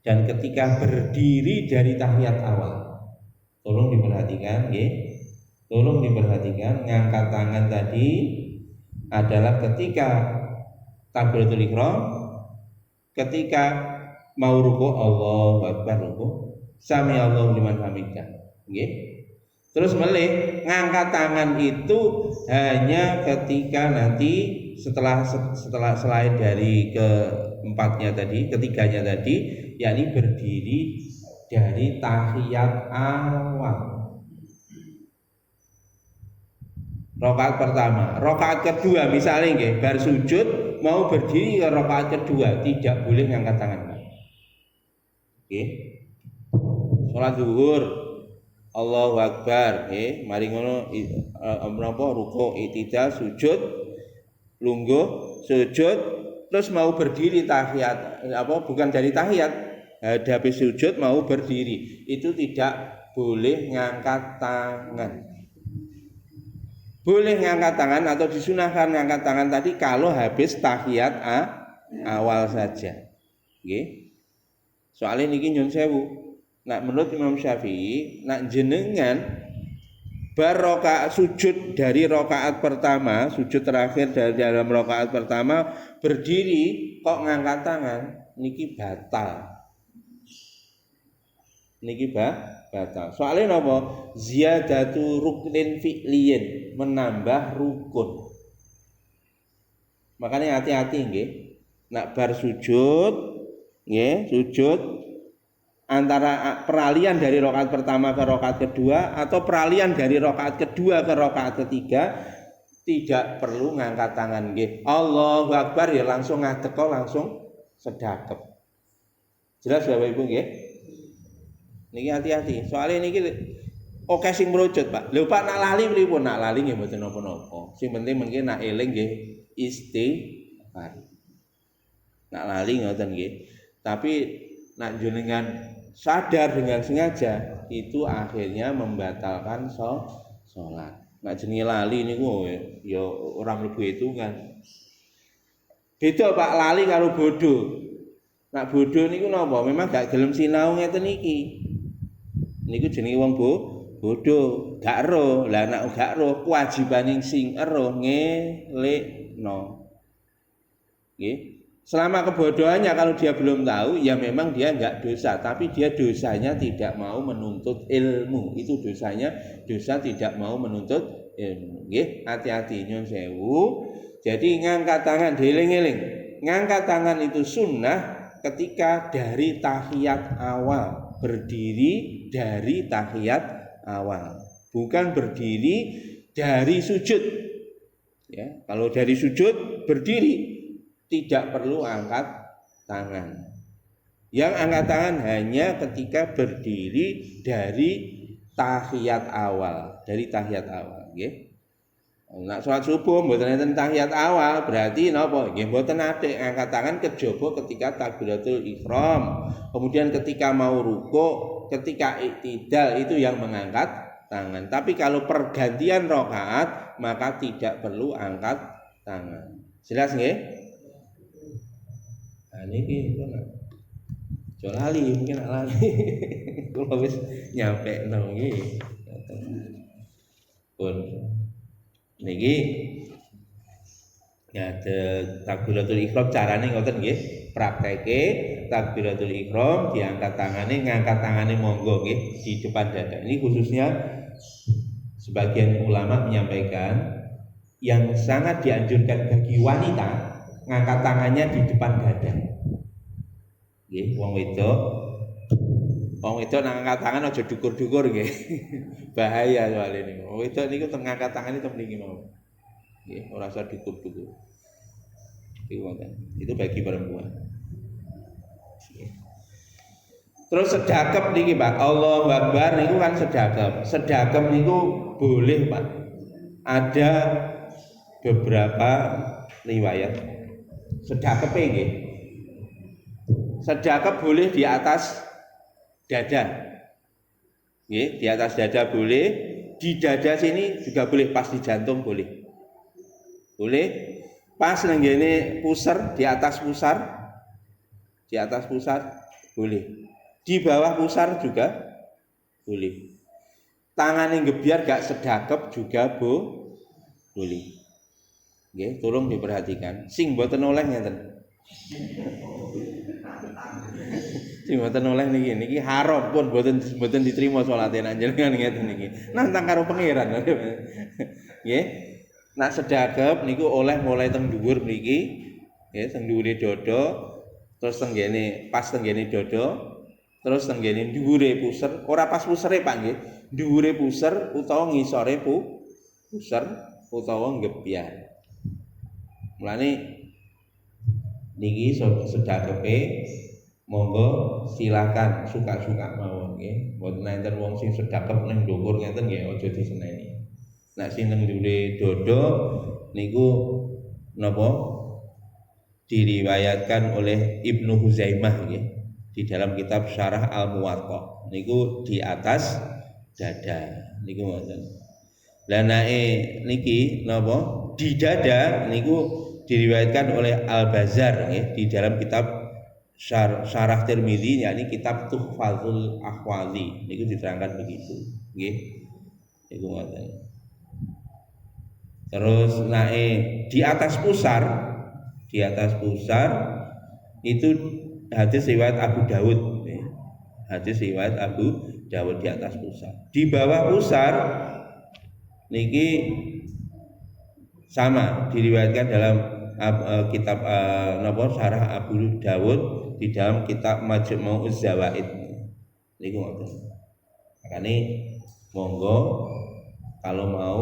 dan ketika berdiri dari tahiyat awal. Tolong diperhatikan nggih. Tolong diperhatikan ngangkat tangan tadi adalah ketika takbiratul ihram, ketika mau rukuk Allahu Akbar rukuk, sami Allahu liman hamidah. Nggih. Terus melih ngangkat tangan itu hanya ketika nanti setelah selain dari keempatnya tadi, ketiganya tadi, yakni berdiri dari tahiyat awal. Rakaat pertama, rakaat kedua misalnya nggih, bar sujud mau berdiri ke rakaat kedua tidak boleh ngangkat tangan. Nggih. Salat zuhur Allahu Akbar, nggih, mari ngono menapa rukuk, i'tidal, sujud, lungguh, sujud, terus mau berdiri tahiyat, bukan dari tahiyat, habis sujud mau berdiri, itu tidak boleh ngangkat tangan. Boleh ngangkat tangan atau disunahkan ngangkat tangan tadi kalau habis tahiyat awal saja. Nggih. Soalnya niki nyun sewu. Nak menurut Imam Syafi'i, nak jenengan bar rakaat sujud dari rakaat pertama, sujud terakhir dari dalam rakaat pertama berdiri kok ngangkat tangan, niki batal. Niki batal. Soalnya napa? Ziyadatu ruknin fi'liyin, menambah rukun. Makanya hati-hati nggih. Nak bar sujud, nggih, sujud antara peralihan dari rakaat pertama ke rakaat kedua atau peralihan dari rakaat kedua ke rakaat ketiga tidak perlu ngangkat tangan nggih. Allahu Akbar ya langsung ngadeg langsung sedekap. Jelas Bapak Ibu nggih? Niki hati-hati. Soalnya niki oke sing merucut, Pak. Lho Pak nak lali pripun? Nak lali nggih mboten napa-napa. Sing penting mungkin nak eling nggih istighfar. Nak lali ngoten nggih. Tapi nak jenengan sadar dengan sengaja itu akhirnya membatalkan sholat. Nak jenenge lali niku ya ora mlebu hitungan. Beda Pak lali karo bodoh. Nak bodoh niku napa? Memang gak gelem sinau ngeten iki. Niku jenenge wong bodoh, gak ero. Lah nek gak ero kewajiban sing ero ngelekno. Nggih. Selama kebodohannya kalau dia belum tahu ya memang dia enggak dosa, tapi dia dosanya tidak mau menuntut ilmu. Itu dosanya dosa tidak mau menuntut ilmu. Nggih, hati-hati nyun sewu. Jadi ngangkat tangan dieling-eling. Ngangkat tangan itu sunnah ketika dari tahiyat awal, berdiri dari tahiyat awal, bukan berdiri dari sujud. Ya, kalau dari sujud berdiri tidak perlu angkat tangan. Yang angkat tangan hanya ketika berdiri dari tahiyat awal, nggih. Nek salat subuh mboten enten tahiyat awal, berarti napa? Nggih mboten ate angkat tangan kejaba ketika takbiratul ihram. Kemudian ketika mau rukuk, ketika iktidal itu yang mengangkat tangan. Tapi kalau pergantian rakaat maka tidak perlu angkat tangan. Jelas nggih? Nah niki aja lali mungkin lali. Kula wis nyampe nang nggih. Pun niki ngadeg takbiratul ihram carane ngoten nggih. Prakteke takbiratul ihram diangkat tangane, ngangkat tangane monggo nggih di depan dada. Ini khususnya sebagian ulama menyampaikan yang sangat dianjurkan bagi wanita ngangkat tangannya di depan dada. Nggih, wong wedok nang ngangkat tangan aja dukur-dukur nggih. Bahaya soal ini. Wong wedok niku teng ngangkat tangan itu mriki mau. Nggih, ora usah dukur-dukur. Itu bagi perempuan. Terus sedekap niki Pak. Allahu Akbar niku kan sedekap. Sedekap niku boleh Pak. Ada beberapa riwayat sedekap nggih. Sedekap boleh di atas dada. Nggih, di atas dada boleh, di dada sini juga boleh, pas di jantung boleh. Boleh pas nang ngene pusar, di atas pusar. Di atas pusar boleh. Di bawah pusar juga boleh. Tangan yang gebiar gak sedekap juga boleh. Nggih, tolong diperhatikan. Sing mboten oleh ngeten. Sing mboten oleh niki haram pun mboten diterima salate nang jenengan ngeten niki. Nantang karo pangeran. Nggih. Nak sedekap niku oleh mulai teng dhuwur mriki, nggih, teng dhuwure dada, terus teng ngene pas teng ngene dada, terus teng ngene dhuwure pusar, ora pas pusere Pak nggih. Dhuwure pusar utawa ngisore pusar utawa ngebyar. Mulane niki sedekape monggo silakan suka-suka mawon nggih. Mboten enten wong sing sedekap ning ndukur ngeten nggih aja diseneni. Nek sing teng dhuwure dada niku napa diriwayatkan oleh Ibnu Huzaimah nggih di dalam kitab Syarah Al-Muwatta. Niku di atas dada niku ngoten. Lah nae niki napa di dada niku diriwayatkan oleh Al-Bazzar nggih di dalam kitab Syarah Tirmidzi yakni kitab Tuhfatul Ahwazi niku diterangkan begitu nggih niku ngoten. Terus di atas pusar itu hadis riwayat Abu Dawud, hadis riwayat Abu Dawud di atas pusar. Di bawah pusar niki sama diriwayatkan dalam kitab Syarah Abu Dawud di dalam kitab Majmu'uz Zawaid niku ngoten. Makane monggo kalau mau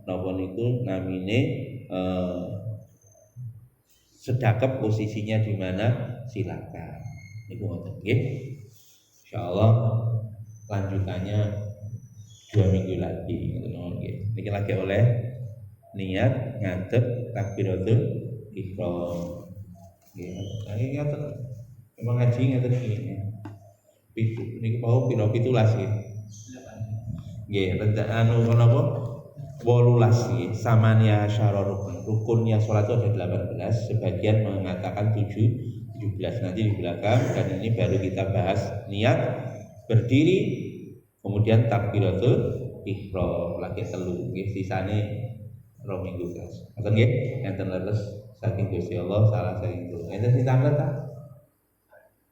napa niku namine sedekap posisinya di mana silakan niku ngoten nggih. Insyaallah lanjutannya 2 minggu lagi ngoten nggih. Niki lagi oleh niat ngadeg takbiratul ihram nggih. Niki ngoten memang ngaji ngoten iki. Niki mau pira 17 nggih. Nggih, anu napa 18 nggih, samania syara rukunnya salat itu ada 18, sebagian mengatakan 17 nanti di belakang, dan ini baru kita bahas niat berdiri kemudian takbiratul ihram lagi telu nggih, sisane 2 minggu guys. Ngoten nggih, enten leres saking Gusti Allah salah saking kula. Enten sing tamlet ta?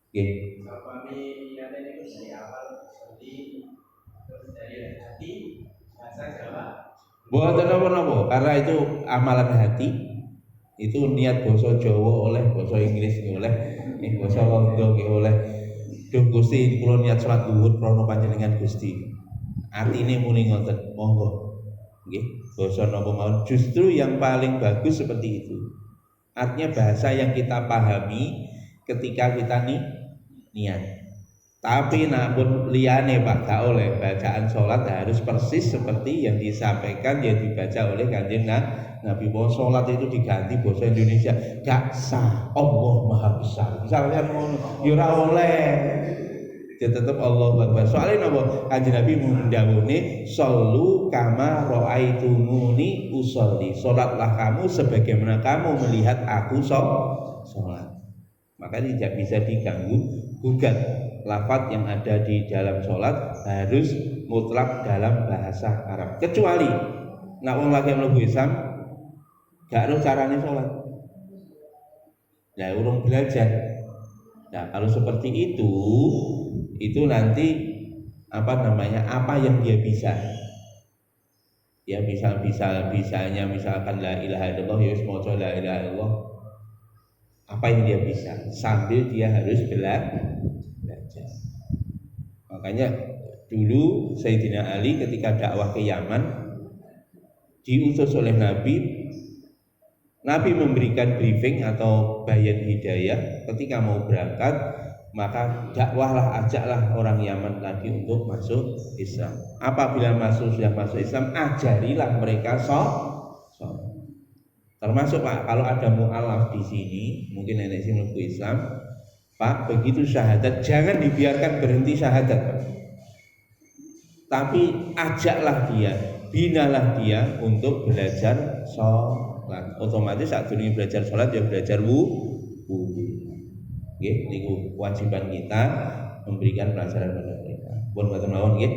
Nggih. Kami niatnya itu saya awal seperti dari hati bahasa Jawa. Mboten napa-napa, karena itu amalan hati. Itu niat basa Jawa oleh, basa Inggris oleh, basa Londo oleh. Duh Gusti kula niat salat zuhur krana panjenengan Gusti. Atine muni ngoten, monggo. Nggih, basa napa mawon justru yang paling bagus seperti itu. Artinya bahasa yang kita pahami ketika kita niat. Tapi namun liyane Pak gak oleh bacaan sholat harus persis seperti yang disampaikan yang dibaca oleh Kanjeng Nabi. Bahwa sholat itu diganti bahasa Indonesia gak sah, Allah Maha Besar. Misalnya ngono, ya ora oleh. Ya tetep Allahu Akbar. Soalnya napa Kanjeng Nabi mendhawuhi shollu kama raaitumuni usolli. Sholatlah kamu sebagaimana kamu melihat aku sholat. Maka tidak bisa diganggu gugat. Lafaz yang ada di dalam sholat harus mutlak dalam bahasa Arab. Kecuali nak wong lagi mlebu Islam gak harus carane sholat. Ya urung belajar. Nah kalau seperti itu nanti apa yang dia bisa. Ya bisanya misalkan la ilaha illallah ya wis maca la ilaha illallah. Apa yang dia bisa sambil dia harus belajar. Makanya dulu Sayyidina Ali ketika dakwah ke Yaman diutus oleh Nabi memberikan briefing atau bayan hidayah ketika mau berangkat, maka dakwahlah, ajaklah orang Yaman tadi untuk masuk Islam. Apabila sudah masuk Islam, ajarilah mereka sholat. Termasuk Pak, kalau ada mu'alaf di sini, mungkin nenek sing mlebu Islam, Pak, begitu syahadat jangan dibiarkan berhenti syahadat, Pak. Tapi ajaklah dia, binalah dia untuk belajar sholat. Otomatis saat dunia belajar sholat ya belajar wudu. Nggih, niku kewajiban kita memberikan pelajaran pada mereka. Pun boten mawon nggih.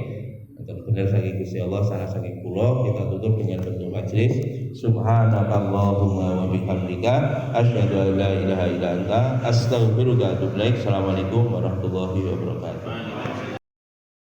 Benar saking Gusti Allah, salah saking kula, kita tutup dengan bentuk majelis. Subhanakallahumma wa bihamdika asyhadu an la ilaha illa anta astaghfiruka wa atubu ilaik. Assalamualaikum warahmatullahi wabarakatuh.